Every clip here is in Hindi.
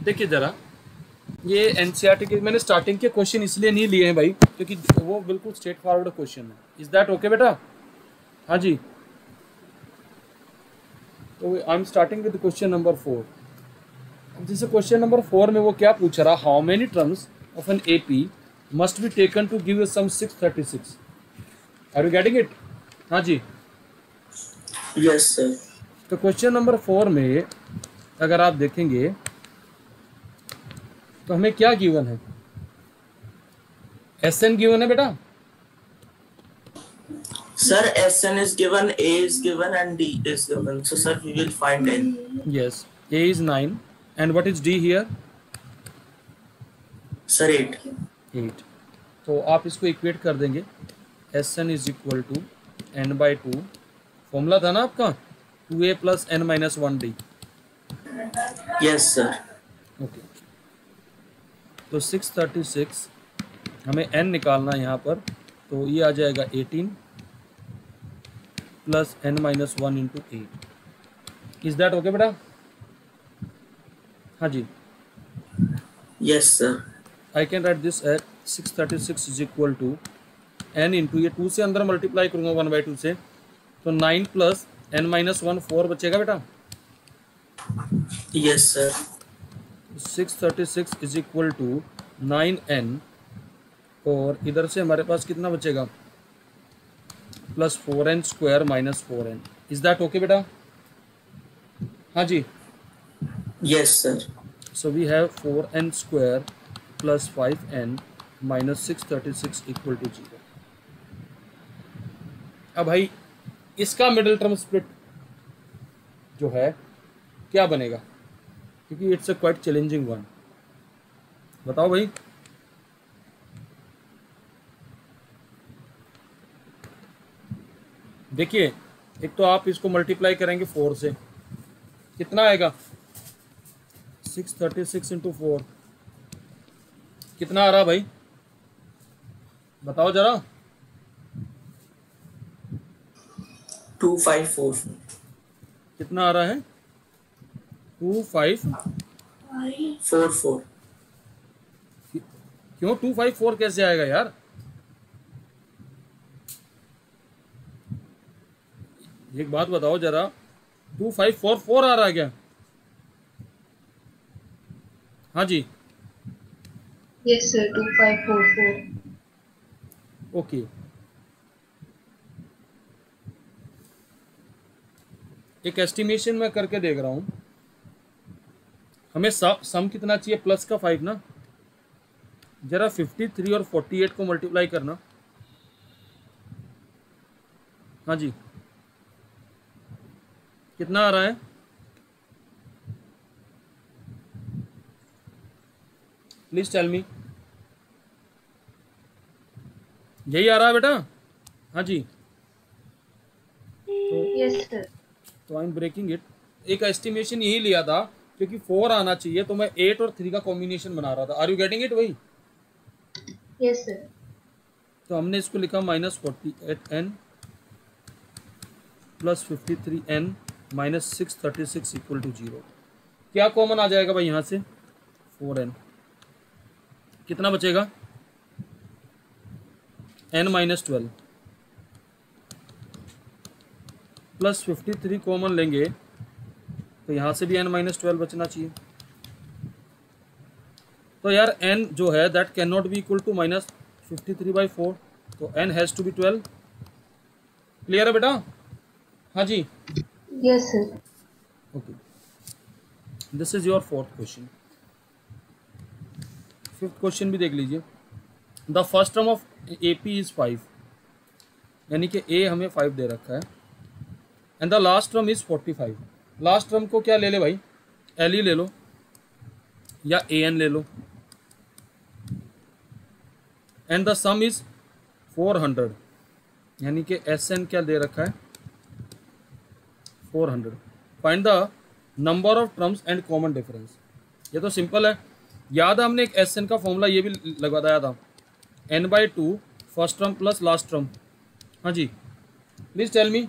देखिए ज़रा, ये एनसीईआरटी के मैंने स्टार्टिंग के क्वेश्चन इसलिए नहीं लिए हैं भाई क्योंकि वो बिल्कुल स्ट्रेट फॉरवर्ड क्वेश्चन है। इज़ दैट ओके बेटा? हाँ जी। तो I am starting with question number 4। जैसे क्वेश्चन नंबर 4 में वो क्या पूछ रहा, how many terms of an AP must be taken to give sum 636। Are you getting it? हाँ जी। Yes sir. तो क्वेश्चन नंबर 4 में अगर आप देखेंगे तो हमें क्या गिवन है? एस एन गिवन है बेटा। Sir, Sn is given, A is given, and D is given. So, sir, we will find N. Yes, A is 9 and what is D here? Sir, 8. 8। तो आप इसको इक्वेट कर देंगे, S n is equal to n by 2। Formula था ना आपका 2A plus n minus 1D। Yes, sir. Okay, तो 636 हमें n निकालना है यहाँ पर, तो ये आ जाएगा 18 plus n minus 1 into 8। Is that okay बेटा? हाँ जी। Yes, sir. I can write this at 636 is equal to n into, ये 2 से अंदर मल्टीप्लाई करूँगा 1/2 से, तो 9 प्लस n माइनस 1 4 बचेगा बेटा। Yes, sir. 636 is equal to 9n और इधर से हमारे पास कितना बचेगा, plus 4n square minus 4n। Is that okay बेटा? हाँ जी। Yes, sir. So we have 4n square plus 5n minus 636 equal to 0। अब भाई इसका मिडिल टर्म स्प्लिट जो है क्या बनेगा, क्योंकि it's a quite challenging one. बताओ भाई। देखिए, एक तो आप इसको मल्टीप्लाई करेंगे 4 से, कितना आएगा 636 इंटू 4, कितना आ रहा भाई बताओ जरा। 2544. कितना आ रहा है 44. क्यों 254 कैसे आएगा यार? एक बात बताओ जरा, 2544 आ रहा है क्या? हाँ जी। Yes sir, 2544। ओके, एक एस्टिमेशन मैं करके देख रहा हूं। हमें सम कितना चाहिए, प्लस का 5 ना। जरा 53 और 48 को मल्टीप्लाई करना। हाँ जी, कितना आ रहा है? Please tell me. यही आ रहा है बेटा? हाँ जी। Yes sir. तो आई एम ब्रेकिंग इट। एक एस्टिमेशन यही लिया था क्योंकि 4 आना चाहिए, तो मैं 8 और 3 का कॉम्बिनेशन बना रहा था। आर यू गेटिंग इट भाई? Yes sir. तो हमने इसको लिखा minus 48n plus 53n minus 636 equal to 0। क्या कॉमन आ जाएगा भाई यहाँ से? 4n। कितना बचेगा? n माइनस 12 प्लस 53 कॉमन लेंगे तो यहाँ से भी n माइनस 12 बचना चाहिए। तो यार n जो है that can not be equal to minus 53/4, तो n has to be 12। Clear है बेटा? हाँ जी। Yes sir. Okay, this is your 4th question. 5th question भी देख लीजिए। The first term of AP is 5, यानी कि A हमें 5 दे रखा है, and the last term is 45। Last term को क्या ले ले भाई, LE ले लो या AN ले लो, एंड द सम इज 400, यानी कि SN क्या दे रखा है 400। Find the number of terms and common difference. ये तो सिंपल है, याद है हमने एक SN का फॉर्मूला ये भी लगाया था, n/2 first term plus last term. हाँ जी, please tell me.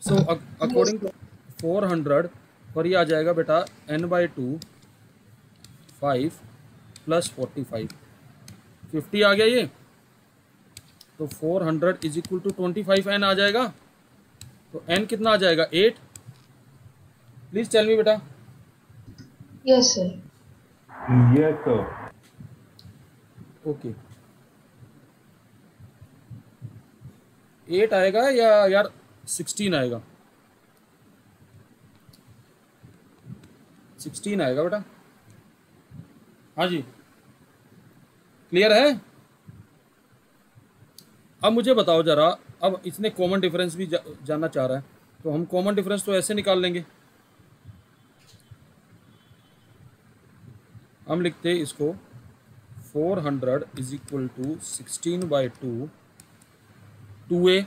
So according to 400 और ये आ जाएगा बेटा n/2 5 प्लस 45, 50 आ गया ये, तो 400 इज इक्वल टू 25n आ जाएगा। तो n कितना आ जाएगा 8। प्लीज टेल मी बेटा। Yes, sir. Yes, sir. Okay 8 आएगा या यार 16 आएगा? 16 आएगा बेटा। हाँ जी, क्लियर है? अब मुझे बताओ जरा, अब इसने कॉमन डिफरेंस भी जानना चाह रहा है, तो हम कॉमन डिफरेंस तो ऐसे निकाल लेंगे। हम लिखते हैं इसको 400 इज इक्वल टू 16/2 2a,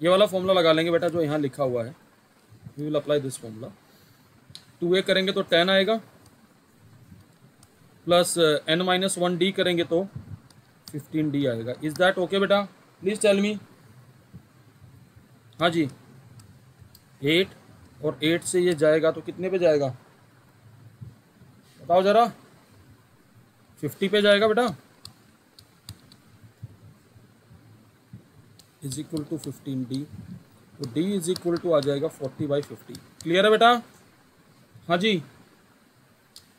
ये वाला फॉर्मूला लगा लेंगे बेटा जो यहाँ लिखा हुआ है। We will apply this formula. 2a करेंगे तो 10 आएगा, प्लस n-1d करेंगे तो 15d आएगा। इज दैट ओके बेटा? Please tell me. हाँ जी, 8 और 8 से ये जाएगा तो कितने पे जाएगा बताओ जरा? 50 पे जाएगा बेटा, इज इक्वल टू 15d, तो d इज इक्वल टू आ जाएगा 40/50। क्लियर है बेटा? हाँ जी,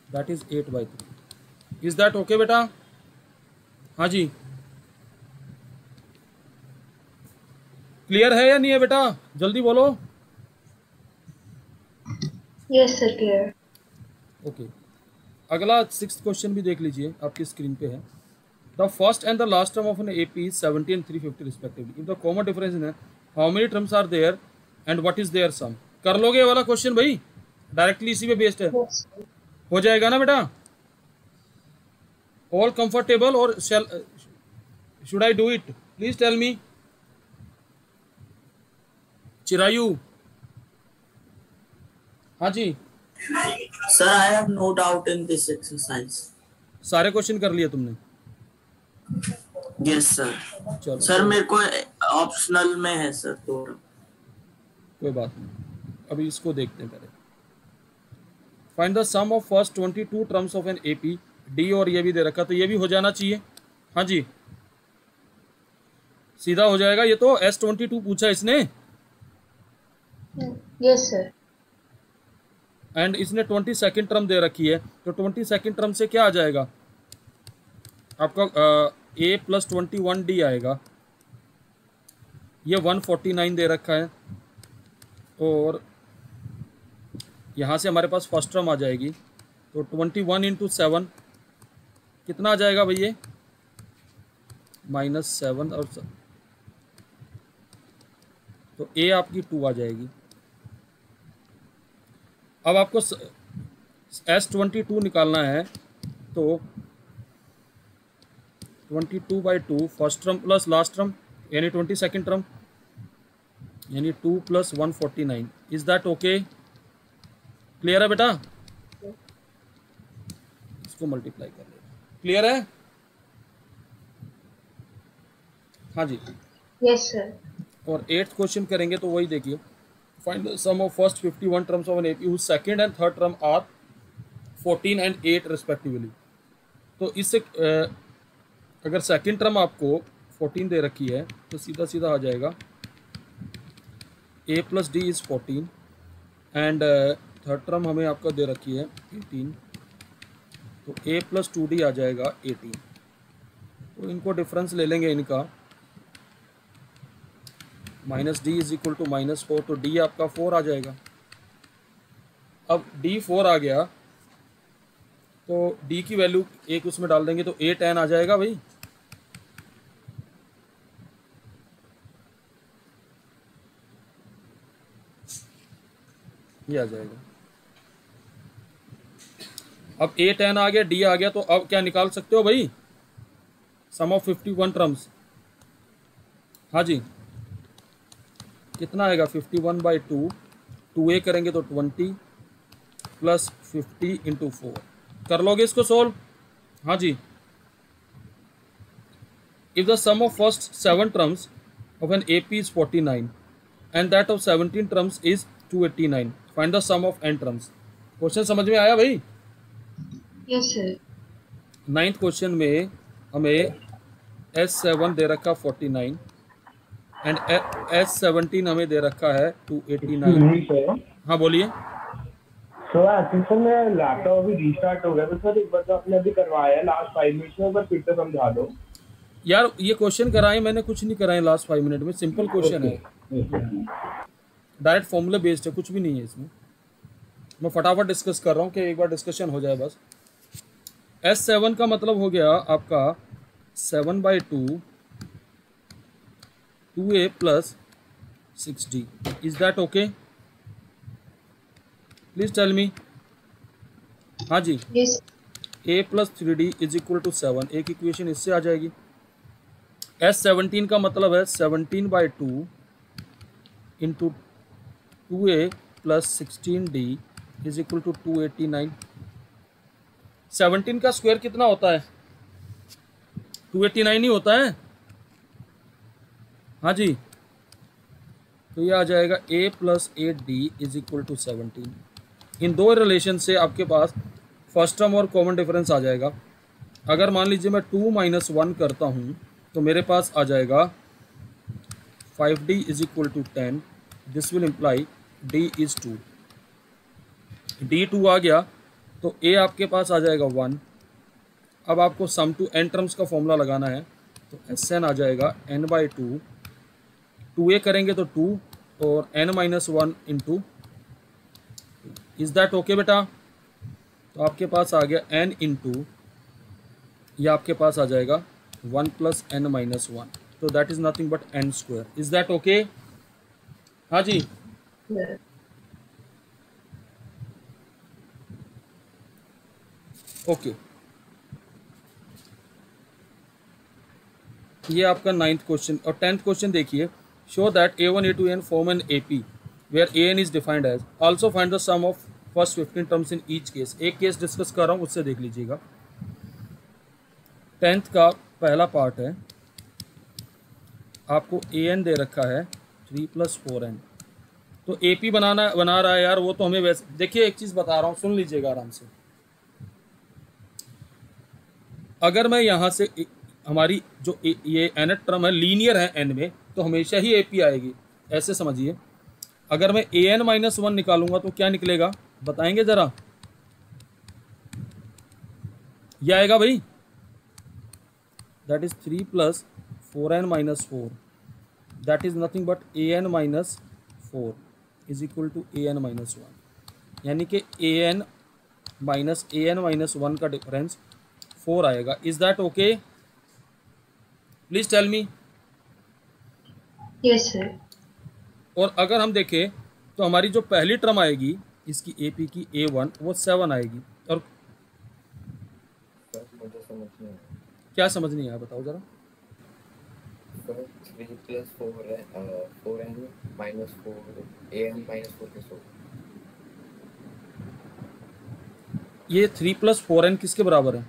that is 8/3। Is that okay बेटा? हाँ जी, क्लियर है या नहीं है बेटा? जल्दी बोलो। Yes, sir, clear. ओके अगला 6th क्वेश्चन भी देख लीजिए, आपकी स्क्रीन पे है। The first and the last term of an AP is 70 and 350 respectively. If the common difference in how many terms are there and what is their sum? कर लोगे ये वाला क्वेश्चन भाई? डायरेक्टली इसी पे बेस्ड है, Yes, sir. हो जाएगा ना बेटा? ऑल कंफर्टेबल और should I do it? Please tell me. Chirayu, हाँ जी, Sir, I have no doubt in this exercise. सारे क्वेश्चन कर लिए तुमने? Yes, sir. चलो सर मेरे को ऑप्शनल में है सर थोड़ा। कोई बात नहीं, अभी इसको देखते हैं पहले। Find the sum of first 22 terms of an AP D, और ये भी दे रखा, तो ये भी हो जाना चाहिए। हाँ जी, सीधा हो जाएगा ये तो। S22 पूछा इसने, Yes, sir. एंड इसने 22nd टर्म दे रखी है, तो 22nd टर्म से क्या आ जाएगा आपका? A प्लस 21D आएगा। ये 149 दे रखा है, और यहाँ से हमारे पास फर्स्ट टर्म आ जाएगी, तो 21 × 7 कितना आ जाएगा भैया? -7, और तो A आपकी 2 आ जाएगी। अब आपको S22 निकालना है, तो 22/2 first term plus last term यानी 22nd टर्म, यानी 2 + 149। Is that okay? क्लियर है बेटा? इसको मल्टीप्लाई कर लेना। क्लियर है? हाँ जी, Yes, sir. और 8th क्वेश्चन करेंगे तो वही देखिए। Find the sum of first 51 terms of an AP whose second and third term are 14 and 8 respectively. तो इससे अगर सेकंड टर्म आपको 14 दे रखी है, तो सीधा सीधा आ जाएगा A + D is 14, and third term हमें आपका दे रखी है 18, तो A + 2D आ जाएगा 18। तो इनको डिफरेंस ले लेंगे इनका, -D इज इक्वल टू -4, तो D आपका 4 आ जाएगा। अब D 4 आ गया, तो D की वैल्यू एक उसमें डाल देंगे, तो A 10 आ जाएगा भाई। ये आ जाएगा। अब A 10 आ गया, D आ गया, तो अब क्या निकाल सकते हो भाई? सम ऑफ 51 टर्म्स। हाँ जी, कितना आएगा? 51/2, 2A करेंगे तो 20 + 50 × 4। कर लोगे इसको सोल्व? हाँ जी। If the sum of first 7 terms of an AP is 49 and that of 17 terms is 289. Find the sum of n terms. Question समझ में आया भाई? Yes, sir. 9th क्वेश्चन में हमें S7 दे रखा 49 एंड S17 हमें दे रखा है 289. हाँ बोलिए. सर एक्चुअली में लैपटॉप अभी रीस्टार्ट हो गया तो सर एक बार तो आपने अभी करवाया है लास्ट 5 मिनट्स में, एक बार फिर से समझा दो. यार ये क्वेश्चन कराए मैंने, कुछ नहीं कराए लास्ट 5 मिनट में. सिंपल क्वेश्चन है, डायरेक्ट फॉर्मूला बेस्ड है, कुछ भी नहीं है इसमें. मैं फटाफट डिस्कस कर रहा हूँ कि एक बार डिस्कशन हो जाए बस. S7 का मतलब हो गया आपका 7/2 2a plus 6d. Is that okay? Please tell me. हाँ जी. Yes. a plus 3d is equal to 7. एक इक्वेशन इससे आ जाएगी. S17 का मतलब है 17/2 into 2a plus 16d is equal to 289. 17 का स्क्वायर कितना होता है? 289 ही होता है. हाँ जी. तो ये आ जाएगा a plus 8d is equal to 17. इन दो रिलेशन से आपके पास फर्स्ट टर्म और कॉमन डिफरेंस आ जाएगा. अगर मान लीजिए मैं 2 - 1 करता हूँ तो मेरे पास आ जाएगा 5d is equal to 10. This will imply d is 2. d 2 आ गया तो a आपके पास आ जाएगा 1. अब आपको सम टू n टर्म्स का फॉर्मूला लगाना है तो Sn आ जाएगा n/2. 2a करेंगे तो 2 और n-1 into. Is that okay बेटा? तो आपके पास आ गया n इंटू, या आपके पास आ जाएगा 1 प्लस n-1. तो that is nothing but n square. Is that okay? हाँ जी. Yeah. ओके. ये आपका 9th क्वेश्चन. और 10th क्वेश्चन देखिए. Show that a1 a2 n form an AP where an is defined as. Also find the sum of first 15 terms in each case. एक केस डिस्कस कर रहा हूँ, उससे देख लीजिएगा. 10th का पहला पार्ट है. आपको an दे रखा है 3 + 4n. तो AP बना रहा है यार, वो तो हमें वैसे. देखिए एक चीज़ बता रहा हूँ, सुन लीजिएगा आराम से. अगर मैं यहाँ से हमारी जो ये nth टर्म है लीनियर है n में, तो हमेशा ही AP आएगी. ऐसे समझिए. अगर मैं an-1 निकालूंगा तो क्या निकलेगा बताएंगे जरा? ये आएगा भाई. That is 3 + 4n-4. That is nothing but an-4 is equal to an-1. यानी कि an - an-1 का डिफरेंस 4 आएगा. Is that okay? Please tell me. Yes, sir. और अगर हम देखें तो हमारी जो पहली टर्म आएगी इसकी AP की a1 वो 7 आएगी. और मुझे समझ नहीं आया. क्या समझ नहीं आया बताओ जरा. 3 + 4 है 4n - 4 an - 4 के सो. ये 3 + 4n किसके बराबर है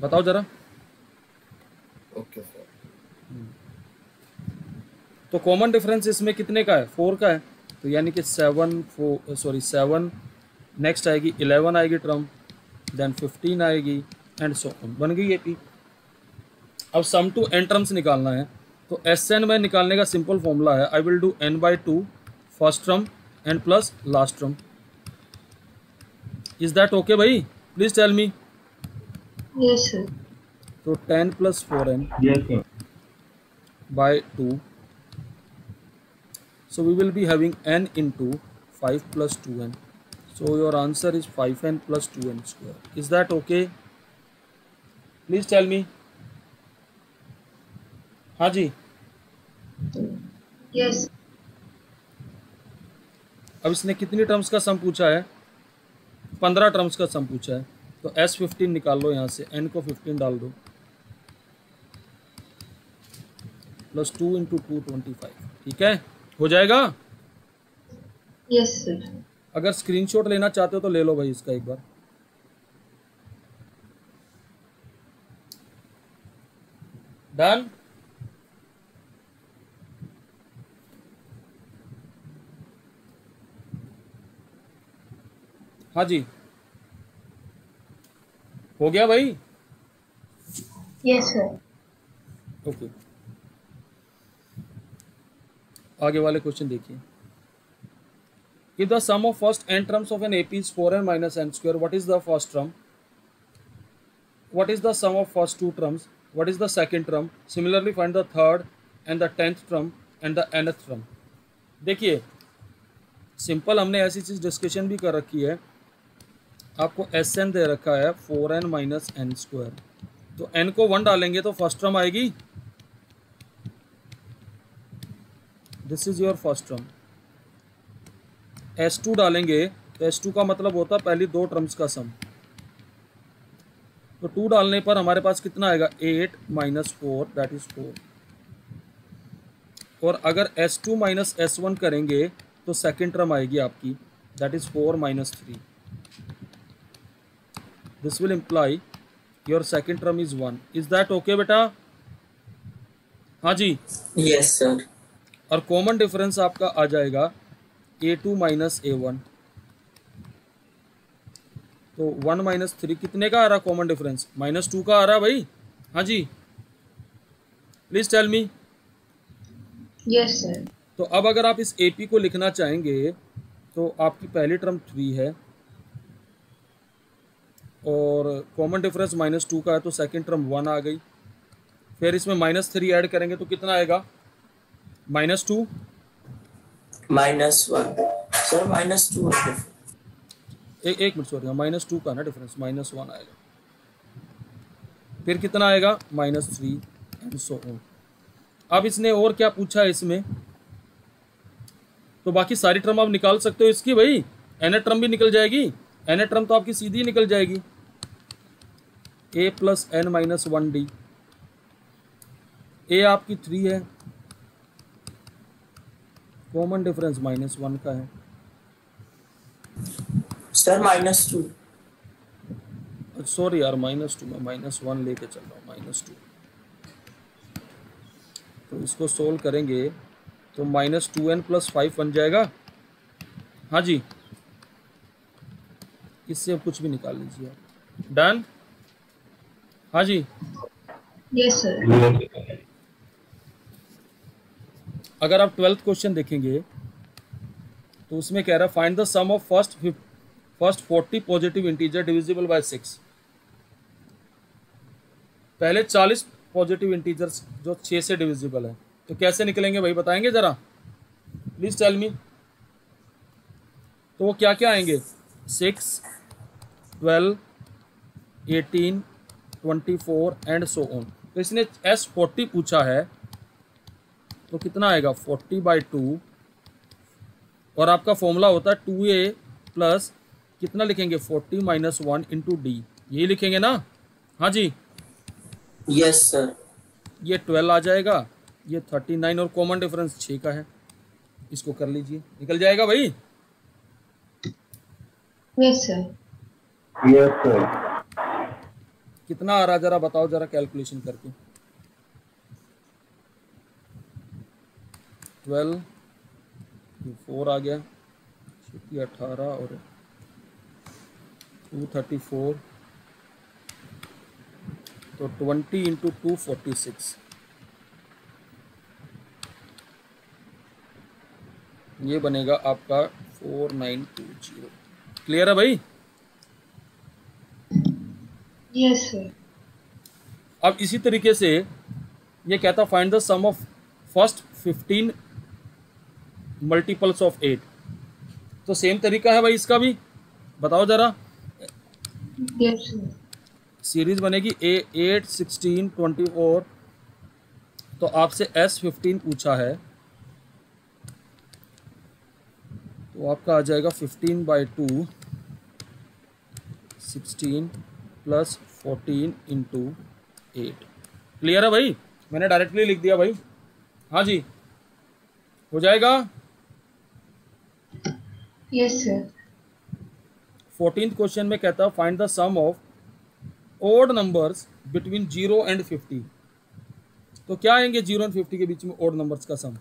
बताओ जरा. Okay sir. तो कॉमन डिफरेंस इसमें कितने का है? 4 का है. तो यानी कि 7 नेक्स्ट आएगी 11 आएगी टर्म, देन 15 आएगी एंड सो ऑन. बन गई AP. अब सम टू n टर्म्स निकालना है तो Sn में निकालने का सिंपल फॉर्मूला है. I will do n/2 first term and plus last term. Is that okay भाई? Please tell me. Yes, sir. तो 10 + 4n Yes, sir. by 2. So we will be having n into 5 + 2n. So your answer is 5n + 2n square. Is that okay? Please tell me. हाँ जी. Yes. अब इसने कितनी टर्म्स का सम पूछा है? 15 टर्म्स का सम पूछा है. तो S15 निकाल लो यहाँ से. n को 15 डाल दो. +2 × 2 25. ठीक है, हो जाएगा. Yes, sir. अगर स्क्रीनशॉट लेना चाहते हो तो ले लो भाई इसका एक बार. डन. हाँ जी, हो गया भाई? Yes, sir. ओके, आगे वाले क्वेश्चन देखिए। If the sum of first n terms of an AP is 4n minus n square, what is the first term? What is the sum of first two terms? What is the second term? Similarly, find the third and the 10th term and the nth term. देखिए, सिंपल हमने ऐसी चीज़ डिस्कशन भी कर रखी है। आपको एस एन दे रखा है 4n माइनस एन स्क्वायर, तो n को 1 डालेंगे तो फर्स्ट टर्म आएगी, this is your first term. S2 डालेंगे तो S2 का मतलब होता है पहली दो टर्म्स का सम, तो 2 डालने पर हमारे पास कितना आएगा 8 माइनस 4 दैट इज 4। और अगर S2 माइनस S1 करेंगे तो सेकेंड टर्म आएगी आपकी that is 4 minus 3। This will imply your second term is 1। Is that okay बेटा? हाँ जी, Yes, sir. और कॉमन डिफरेंस आपका आ जाएगा A2 माइनस A1, तो 1 माइनस 3 कितने का आ रहा कॉमन डिफरेंस? -2 का आ रहा है भाई। हाँ जी, please tell me. Yes, sir. तो अब अगर आप इस AP को लिखना चाहेंगे तो आपकी पहली टर्म 3 है और कॉमन डिफरेंस -2 का है, तो सेकंड टर्म 1 आ गई। फिर इसमें -3 ऐड करेंगे तो कितना आएगा? -2। -1. Sir, -2 is different. एक मिनट सॉरी, -2 का ना डिफरेंस, -1 आएगा। फिर कितना आएगा? -3 एंड सो ऑन। अब इसने और क्या पूछा है इसमें, तो बाकी सारी टर्म आप निकाल सकते हो इसकी भाई। एन टर्म भी निकल जाएगी, एन टर्म तो आपकी सीधी निकल जाएगी, a plus n minus 1d। a आपकी 3 है, कॉमन डिफरेंस -1 का है। Sir, -2. सॉरी यार, -2 में -1 लेके चल रहा हूँ, -2। तो इसको सोल्व करेंगे तो -2n प्लस 5 बन जाएगा। हाँ जी, इससे अब कुछ भी निकाल लीजिए आप। डन? हाँ जी, Yes, sir. अगर आप 12th क्वेश्चन देखेंगे तो उसमें कह रहा है find the sum of first 40 positive integer divisible by 6। पहले 40 पॉजिटिव इंटीजर्स जो 6 से डिविजिबल है, तो कैसे निकलेंगे भाई, बताएंगे जरा, प्लीज टेल मी। तो वो क्या क्या आएंगे? 6, 12, 18, 24 एंड सो ऑन। तो इसने S40 पूछा है, तो कितना आएगा 40/2, और आपका फॉर्मूला होता है 2a प्लस कितना लिखेंगे 40 माइनस 1 इंटू डी, यही लिखेंगे ना? हाँ जी, Yes, sir. ये 12 आ जाएगा, ये 39 और कॉमन डिफरेंस 6 का है, इसको कर लीजिए, निकल जाएगा भाई। Yes, sir. Yes, sir. कितना आ रहा जरा बताओ जरा कैलकुलेशन करके। 12, 4 आ गया, 18 और 234, तो 20 इंटू 2 46, ये बनेगा आपका 4920। क्लियर है भाई? Yes, sir. अब इसी तरीके से ये कहता find the sum of first 15 multiples of 8, तो सेम तरीका है भाई इसका भी, बताओ जरा। Yes, sir. सीरीज बनेगी 8, 16, 24, तो आपसे S15 पूछा है, तो आपका आ जाएगा 15/2, 16 प्लस 14 इंटू 8। क्लियर है भाई? मैंने डायरेक्टली लिख दिया भाई। हाँ जी, हो जाएगा। Yes, sir. 14th क्वेश्चन में कहता है find the sum of odd numbers between 0 and 50। तो क्या आएंगे 0 एंड 50 के बीच में ओड नंबर्स का सम?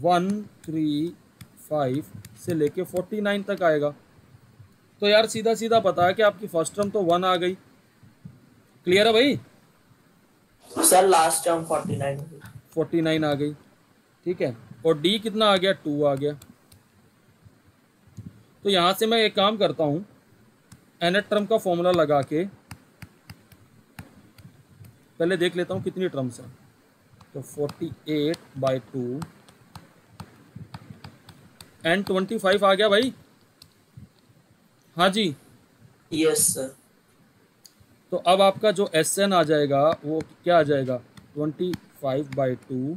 1, 3, 5 से लेके 49 तक आएगा। तो यार सीधा सीधा पता है कि आपकी फर्स्ट टर्म तो 1 आ गई। क्लियर है भाई? सर लास्ट टर्म 49 49 आ गई, ठीक है। और डी कितना आ गया? 2 आ गया। तो यहाँ से मैं एक काम करता हूँ, nth टर्म का फॉर्मूला लगा के पहले देख लेता हूँ कितनी टर्म्स हैं। तो 48/2 एंड 25 आ गया भाई। हाँ जी। Yes sir. तो अब आपका जो SN आ जाएगा वो क्या आ जाएगा? 25/2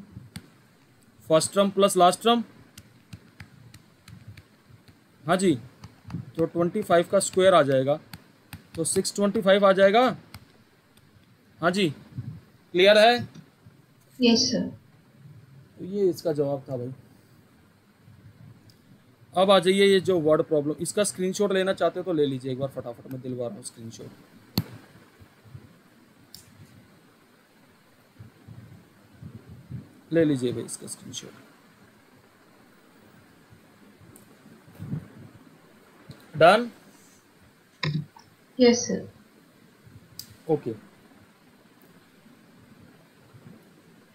first term plus last term. हाँ जी। तो 25 का स्क्वायर आ जाएगा, तो 625 आ जाएगा। हाँ जी, क्लियर है? Yes sir. तो ये इसका जवाब था भाई। अब आ जाइए ये जो वर्ड प्रॉब्लम, इसका स्क्रीनशॉट लेना चाहते हो तो ले लीजिए एक बार फटाफट, मैं दिलवा रहा हूँ स्क्रीनशॉट। ले लीजिए भाई इसका screenshot. Done? Yes sir. Okay.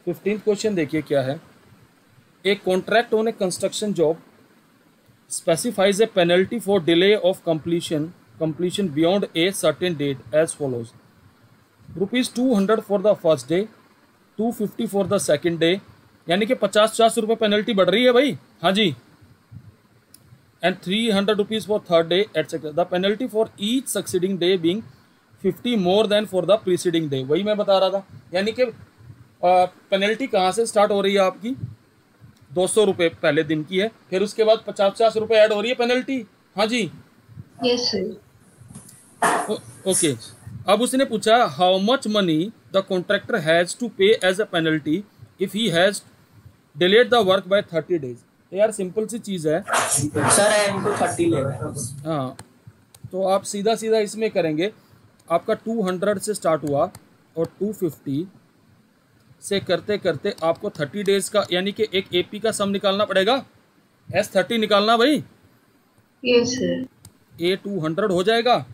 15th question देखिए क्या है। A contract on A construction job specifies a penalty for delay of completion beyond a certain date as follows: rupees 200 for the first day, 250 for the second day, यानी कि 50 रुपये पेनल्टी बढ़ रही है भाई। हाँ जी। And 300 rupees for third day etcetera, the penalty for each succeeding day being 50 more than for the preceding day. वही मैं बता रहा था, यानी कि पेनल्टी कहाँ से स्टार्ट हो रही है आपकी? 200 रुपये पहले दिन की है, फिर उसके बाद 50 रुपये ऐड हो रही है पेनल्टी। हाँ जी। Yes sir. ओके। अब उसने पूछा how much money the contractor has to pay as a penalty if he has delayed the work by 30 days. तो यार सिंपल सी चीज है सर, इनको 30 लेना है। हाँ, तो आप सीधा सीधा इसमें करेंगे। आपका 200 से स्टार्ट हुआ और 250 से करते करते आपको 30 डेज का, यानी कि एक एपी का सम निकालना पड़ेगा। S30 निकालना भाई। Yes sir. A 200 हो जाएगा,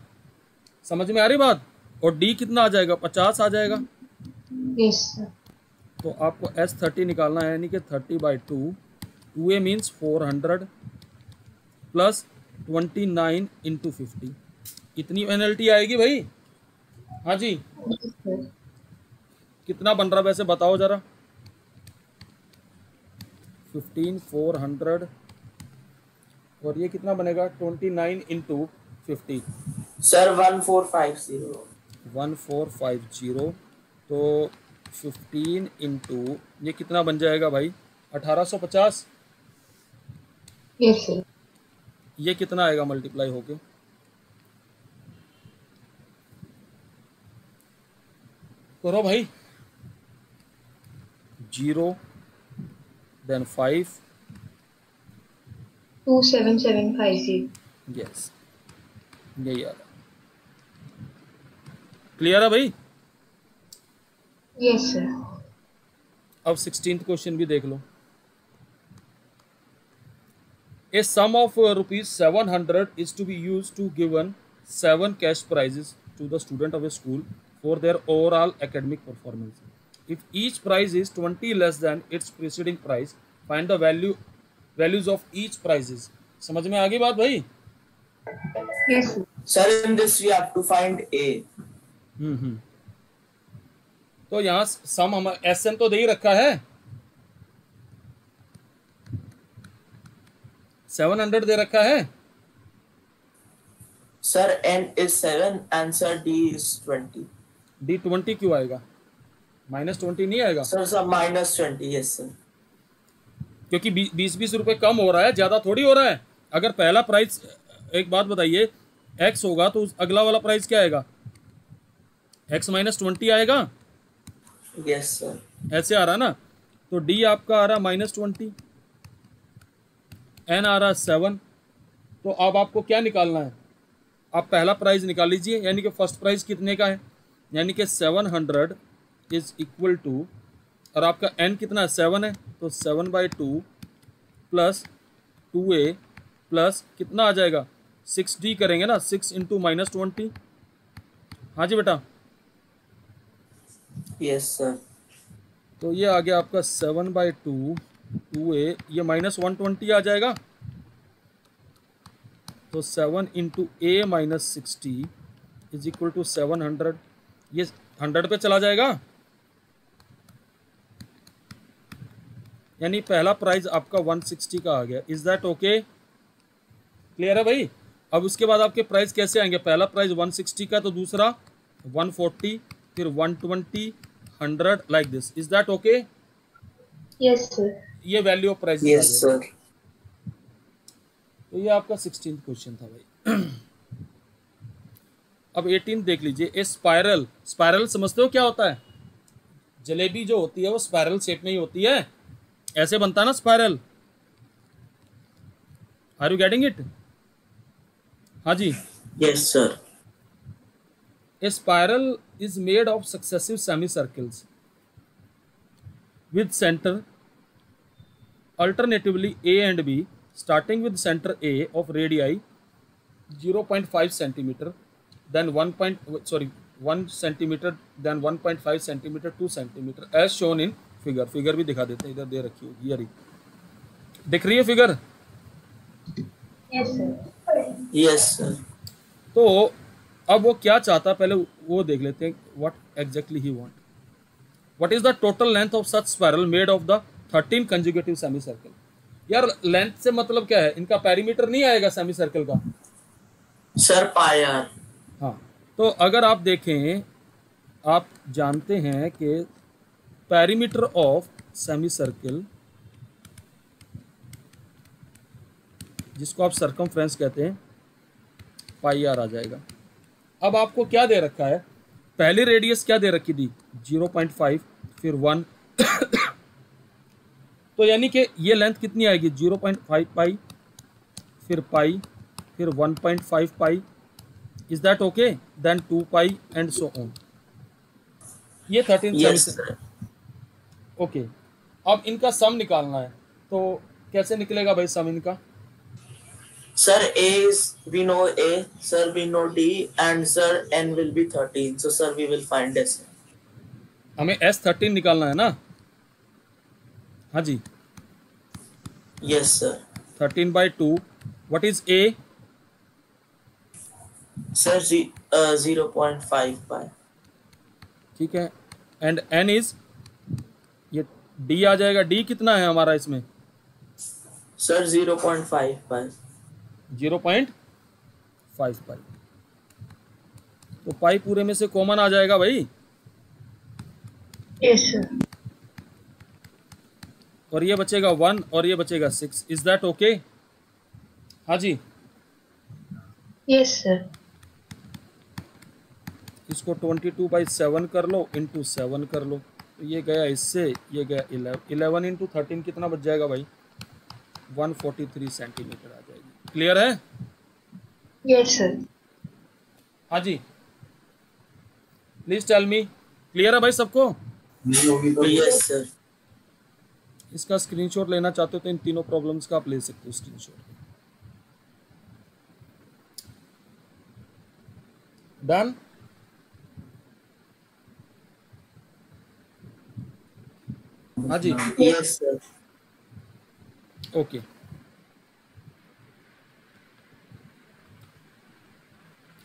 समझ में आ रही बात? और D कितना आ जाएगा? 50 आ जाएगा। Yes sir. तो आपको S30 निकालना है, यानी कि 30/2, 2A मीन्स 400 प्लस 29 इंटू 50, इतनी पेनल्टी आएगी भाई। हाँ जी। Yes sir. कितना बन रहा वैसे बताओ जरा? 15,400 और ये कितना बनेगा? 29 इंटू 50। सर 1450। 1450। तो 15 इंटू ये कितना बन जाएगा भाई? 1850। Yes sir. ये कितना आएगा मल्टीप्लाई होके? करो भाई। 0 then 5 27756। यस, यही आ रहा। क्लियर है भाई? Yes sir. अब 16th क्वेश्चन भी देख लो। A sum of rupees 700 is to be used to given 7 cash prizes to the student of a school for their overall academic performance. If each prize is 20 less than its preceding prize, find the values of each prizes. समझ में आ गई बात भाई? Yes sir. Sir in this we have to find A. तो यहाँ सम हम SN तो दे ही रखा है, 700 दे रखा है। Sir N is 7 and sir D is 20. D 20 क्यों आएगा? -20 नहीं आएगा? सर -20। Yes sir. क्योंकि 20 रुपए कम हो रहा है, ज्यादा थोड़ी हो रहा है। अगर पहला प्राइस, एक बात बताइए, X होगा तो अगला वाला प्राइस क्या आएगा? X -20 आएगा। Yes sir. ऐसे आ रहा ना। तो D आपका आ रहा -20, N आ रहा 7। तो अब आपको क्या निकालना है? आप पहला प्राइस निकाल लीजिए, यानी कि फर्स्ट प्राइस कितने का है, यानी कि 700 इज इक्वल टू, और आपका N कितना है? 7 है, तो 7/2 प्लस 2A प्लस कितना आ जाएगा? 6D करेंगे ना, 6 इंटू -20। हाँ जी बेटा, Yes, sir. तो ये आ गया आपका 7/2 2A, ये -120 आ जाएगा। तो 7 into A minus 60 is equal to 700, ये 100 पे चला जाएगा, यानी पहला प्राइस आपका 160 का आ गया। Is that okay? क्लियर है भाई? अब उसके बाद आपके प्राइस कैसे आएंगे? पहला प्राइस 160 का, तो दूसरा 140, फिर 120, 100 like this. Is that okay? Yes, sir. ये value of price. Yes, sir. तो ये आपका 16th क्वेश्चन था भाई। अब 18 देख लीजिए। ए स्पाइरल, स्पाइरल समझते हो क्या होता है? जलेबी जो होती है वो स्पाइरल शेप में ही होती है, ऐसे बनता है ना spiral. Are you getting it? हाँ जी। Yes, sir. A spiral is made of successive semicircles with center alternatively A and B, starting with center A of radii 0.5 centimeter, then 1 centimeter, then 1.5 centimeter, 2 centimeter, as shown in figure। Figure भी दिखा देते हैं, इधर दे रखी होगी, ये दिख रही है figure? Yes, sir. Yes, sir. तो अब वो क्या चाहता है पहले वो देख लेते हैं। What exactly he want. What is the total length of such spiral made of the 13 conjugative semi circle? यार लेंथ से मतलब क्या है? इनका पेरीमीटर नहीं आएगा सेमी सर्कल का? Sir, pi r. हाँ, तो अगर आप देखें, आप जानते हैं कि पेरीमीटर ऑफ सेमी सर्कल, जिसको आप सरकमफ्रेंस कहते हैं, पाई आर आ जाएगा। अब आपको क्या दे रखा है? पहली रेडियस क्या दे रखी थी? 0.5, फिर 1 तो यानी कि ये लेंथ कितनी आएगी? 0.5 पाई, फिर पाई, फिर 1.5 pi. Is that okay? Then 2 pi and so on. ये 13 Yes, sir. ओके। अब इनका सम निकालना है, तो कैसे निकलेगा भाई सम इनका? Sir, A is, we know A, sir, we know D, and sir, N will be 13. So, sir, we will find S. हमें S13 निकालना है ना? हाँ जी। Yes, sir. 13/2। What is A? Sir, 0.5 pi. ठीक है। एंड N इज, ये D आ जाएगा। D कितना है हमारा इसमें? Sir, 0.5 pi. 0.5 पाई। तो पाई पूरे में से कॉमन आ जाएगा भाई, Yes, sir. और ये बचेगा 1 और ये बचेगा 6। Is that okay? हाँ जी। Yes, sir. इसको 22/7 कर लो, इंटू 7 कर लो, तो ये गया इससे, ये गया 11 इंटू 13 कितना बच जाएगा भाई? 143 सेंटीमीटर आ जाएगी। क्लियर है? Yes, sir. हाँ जी, प्लीज टेल मी। क्लियर है भाई सबको? Yes, sir. इसका स्क्रीनशॉट लेना चाहते हो तो इन तीनों प्रॉब्लम्स का आप ले सकते हो स्क्रीनशॉट। डन? हाँ जी, Yes, sir. ओके।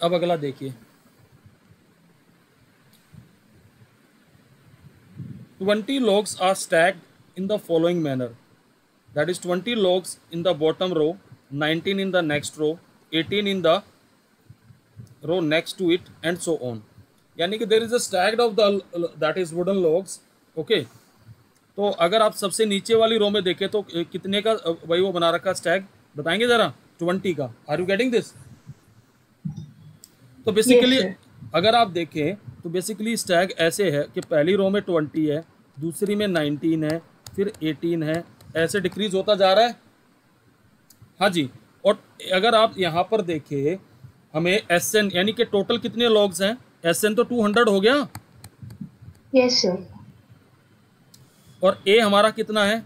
अब अगला देखिए। 20 logs are stacked in the following manner. That is 20 logs in the bottom row, 19 in the next row, 18 in the row next to it, and so on. यानी कि there is a stacked of the that is wooden logs. Okay. तो अगर आप सबसे नीचे वाली रो में देखें तो कितने का वही वो बना रखा स्टैग बताएंगे जरा? 20 का। Are you getting this? तो बेसिकली Yes, अगर आप देखें तो बेसिकली स्टैग ऐसे है कि पहली रो में 20 है, दूसरी में 19 है, फिर 18 है, ऐसे डिक्रीज होता जा रहा है। हाँ जी। और अगर आप यहाँ पर देखें, हमें SN यानी कि टोटल कितने लॉग्स हैं? SN तो 200 हो गया, Yes, sir. और A हमारा कितना है?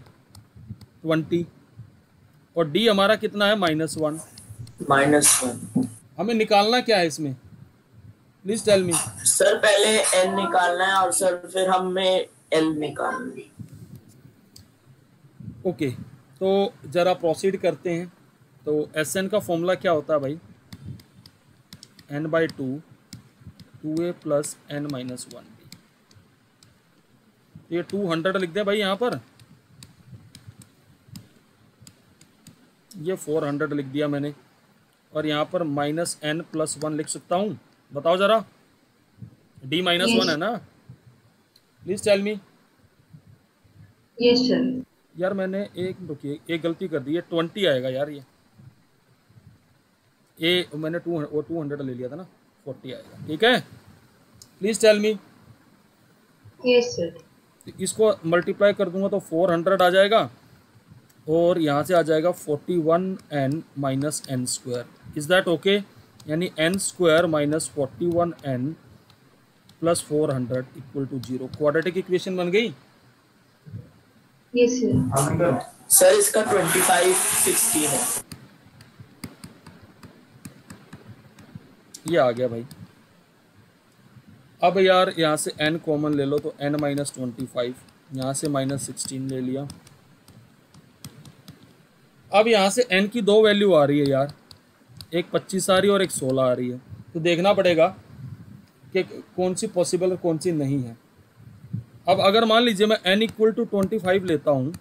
20, और D हमारा कितना है? -1। -1। हमें निकालना क्या है इसमें, प्लीज टेल मी। सर पहले n निकालना है और सर फिर हमें l निकालना है। ओके, तो जरा प्रोसीड करते हैं। तो एस एन का फॉर्मूला क्या होता है भाई, n/2 2a प्लस n-1b। ये 200 लिख दें भाई यहाँ पर, ये 400 लिख दिया मैंने, और यहाँ पर -n+1 लिख सकता हूँ। बताओ जरा, d-1 है ना, please tell me. Yes sir. यार मैंने एक गलती कर दी है, 20 आएगा यार, ये मैंने 200 ले लिया था ना, 40 आएगा, ठीक है। Please tell me. Yes sir. इसको मल्टीप्लाई कर दूंगा तो 400 आ जाएगा, और यहाँ से आ जाएगा 41n minus n square. Is that okay? यानी n square minus 41n plus 400 equal to 0। Quadratic equation बन गई। Yes sir. सर इसका 25/16 है। ये आ गया भाई। अब यार यहाँ से n कॉमन ले लो तो n-25, यहाँ से -16 ले लिया। अब यहाँ से n की दो वैल्यू आ रही है यार, एक 25 आ रही है और एक 16 आ रही है, तो देखना पड़ेगा कि कौन सी पॉसिबल और कौन सी नहीं है। अब अगर मान लीजिए मैं n इक्वल टू 25 लेता हूँ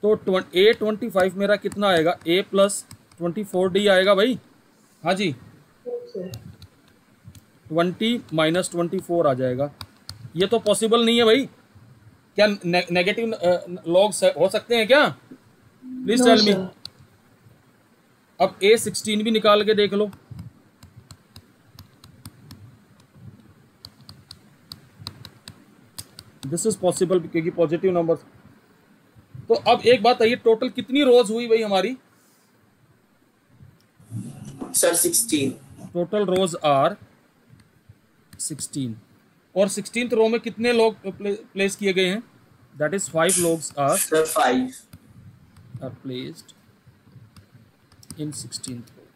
तो a25 मेरा कितना आएगा, a प्लस 24d आएगा भाई। हाँ जी, 20 माइनस 24 आ जाएगा। ये तो पॉसिबल नहीं है भाई। क्या नेगेटिव लॉग्स हो सकते हैं क्या? Please tell me. अब a16 भी निकाल के देख लो। दिस इज पॉसिबल क्योंकि पॉजिटिव नंबर्स। तो अब एक बात है, टोटल कितनी रोज हुई भाई हमारी? सर 16। टोटल रोज आर 16, और 16th रो में कितने लोग प्लेस किए गए हैं? That is 5 logs are sir 5 placed in 16th row.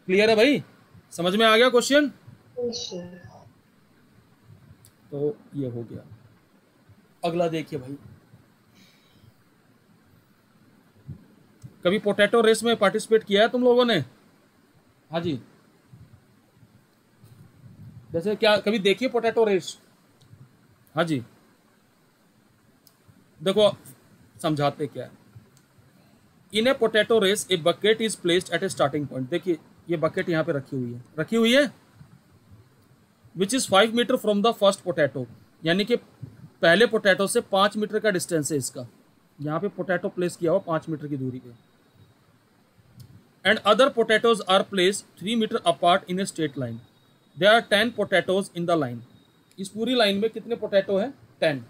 Clear है भाई? समझ में आ गया क्वेश्चन? तो ये हो गया। अगला देखिए भाई, कभी पोटैटो रेस में पार्टिसिपेट किया है तुम लोगों ने? हाँ जी, जैसे क्या कभी देखिए पोटैटो रेस? हाँ जी, देखो समझाते क्या है। In a potato race a bucket is placed at a starting point. देखिए ये बकेट यहाँ पे रखी हुई है which is 5 metre from the first potato, यानी कि पहले पोटैटो से 5 मीटर का डिस्टेंस है इसका। यहाँ पे पोटैटो प्लेस किया हुआ 5 मीटर की दूरी पे। And other potatoes are placed 3 metre apart in a straight line. There are 10 potatoes in the line. इस पूरी लाइन में कितने पोटैटो हैं? 10।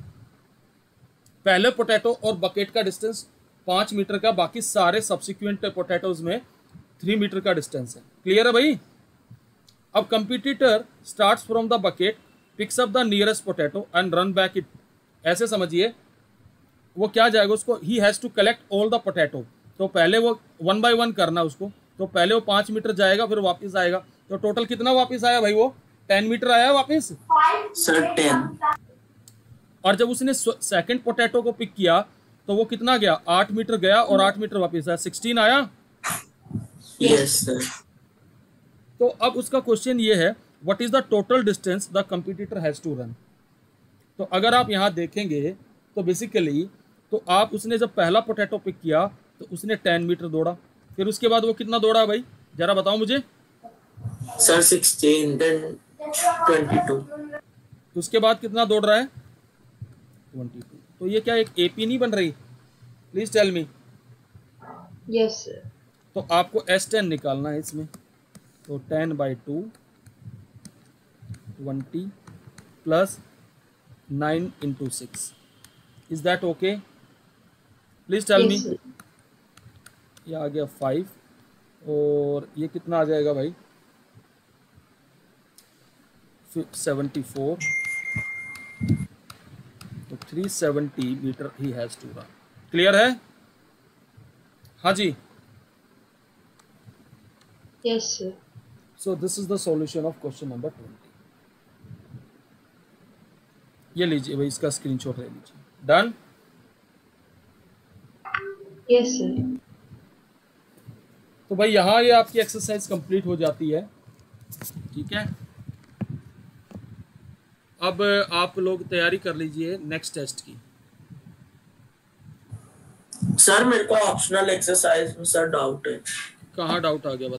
पहले पोटैटो और बकेट का डिस्टेंस 5 मीटर का, बाकी सारे सब्सिक्वेंट पोटैटोज में 3 मीटर का डिस्टेंस है। क्लियर है भाई? अब competitor starts from the bucket, picks up the nearest potato and run back it. ऐसे समझिए, वो क्या जाएगा, उसको ही has to collect all the potato. तो पहले वो 1 बाय 1 करना उसको। तो पहले वो 5 मीटर जाएगा, फिर वापस आएगा। तो टोटल कितना वापस आया भाई? वो 10 मीटर आया वापस। सर 10। और जब उसने सेकंड पोटैटो को पिक किया तो वो कितना गया? 8 मीटर गया और 8 मीटर वापस आया, 16 आया। Yes sir. तो अब उसका क्वेश्चन ये है, what is the total distance the competitor has to run. तो अगर आप यहाँ देखेंगे तो बेसिकली तो आप उसने जब पहला पोटैटो पिक किया तो उसने 10 मीटर दौड़ा, फिर उसके बाद वो कितना दौड़ा भाई, जरा बताओ मुझे। Sir 16, then 22। उसके बाद कितना दौड़ रहा है? 22। तो ये क्या एक एपी नहीं बन रही? Please tell me. Yes sir. तो आपको S10 निकालना है इसमें। तो 10/2 20 plus 9 into 6। Is that okay? Please tell me. ये आ गया 5, और ये कितना आ जाएगा भाई? 74। तो 370 मीटर ही हैज टू रन। क्लियर है? हाँ जी, Yes, sir. So this is the solution of question number 20। ये लीजिए भाई, इसका स्क्रीनशॉट ले लीजिए। डन। Yes, sir. तो भाई यहाँ ये आपकी एक्सरसाइज कंप्लीट हो जाती है, ठीक है। अब आप लोग तैयारी कर लीजिए नेक्स्ट टेस्ट की। सर मेरे को ऑप्शनल एक्सरसाइज में सर डाउट है। कहाँ डाउट आ गया?